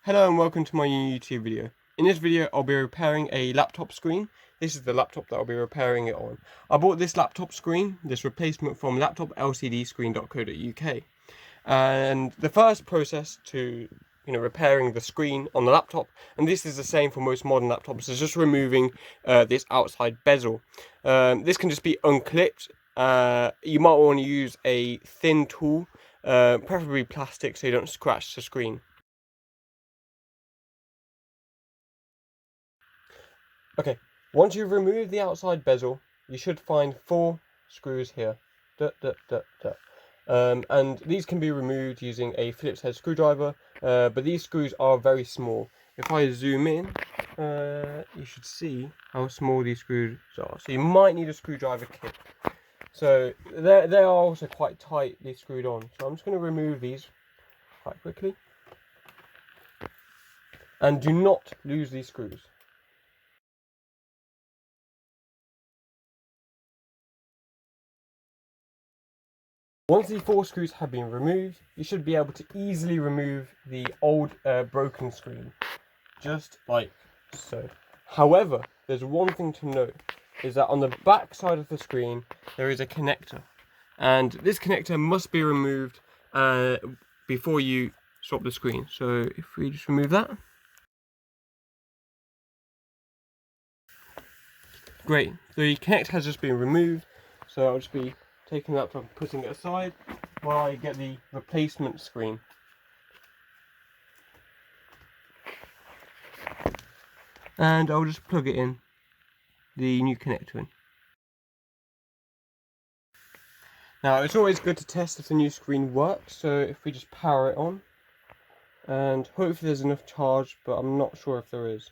Hello and welcome to my new YouTube video. In this video I'll be repairing a laptop screen. This is the laptop that I'll be repairing it on. I bought this laptop screen, this replacement from laptoplcdscreen.co.uk. And the first process to repairing the screen on the laptop, and this is the same for most modern laptops, is just removing this outside bezel. This can just be unclipped. You might want to use a thin tool, preferably plastic, so you don't scratch the screen. Okay, once you've removed the outside bezel, you should find 4 screws here. And these can be removed using a Phillips head screwdriver, but these screws are very small. If I zoom in, you should see how small these screws are. So you might need a screwdriver kit. So they are also quite tightly screwed on. So I'm just going to remove these quite quickly. And do not lose these screws. Once the 4 screws have been removed, you should be able to easily remove the old broken screen, just like so. However, there's one thing to note, is that on the back side of the screen there is a connector, and this connector must be removed before you swap the screen. So if we just remove that. Great, the connector has just been removed, so I'll just be taking the laptop and putting it aside while I get the replacement screen. And I'll just plug it in, the new connector in. Now it's always good to test if the new screen works, so if we just power it on, and hopefully there's enough charge, but I'm not sure if there is.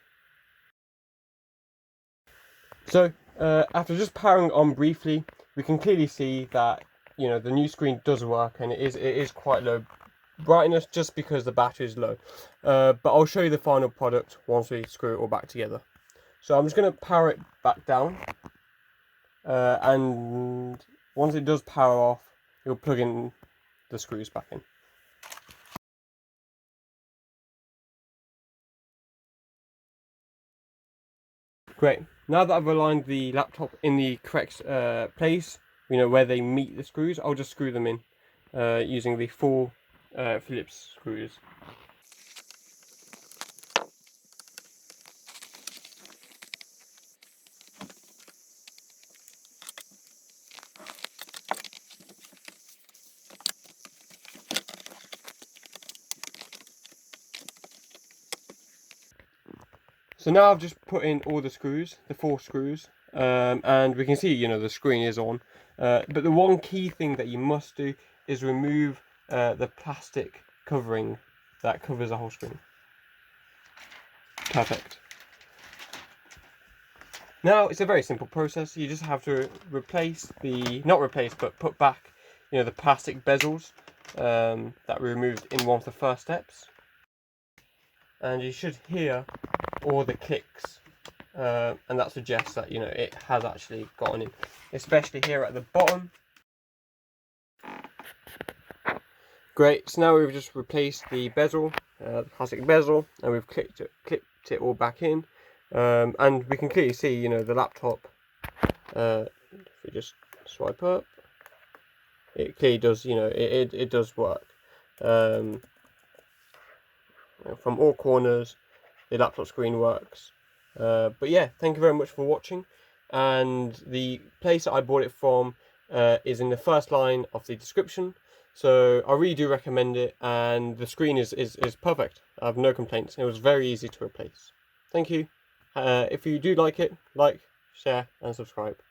So after just powering it on briefly, we can clearly see that the new screen does work, and it is quite low brightness just because the battery is low. But I'll show you the final product once we screw it all back together. So I'm just going to power it back down, and once it does power off, you'll plug in the screws back in. Great. Now that I've aligned the laptop in the correct place, where they meet the screws, I'll just screw them in using the 4 Phillips screws. So now I've just put in all the screws, the 4 screws, and we can see, the screen is on. But the one key thing that you must do is remove the plastic covering that covers the whole screen. Perfect. Now it's a very simple process. You just have to replace but put back, the plastic bezels that we removed in one of the first steps. And you should hear all the clicks, and that suggests that it has actually gotten in, especially here at the bottom. Great, so now we've just replaced the bezel, the plastic bezel, and we've clipped it all back in, and we can clearly see the laptop. If we just swipe up, it clearly does it does work. From all corners the laptop screen works. But yeah, thank you very much for watching, and the place that I bought it from is in the first line of the description, so I really do recommend it, and the screen is perfect. I have no complaints. It was very easy to replace. Thank you. If you do like it, like, share and subscribe.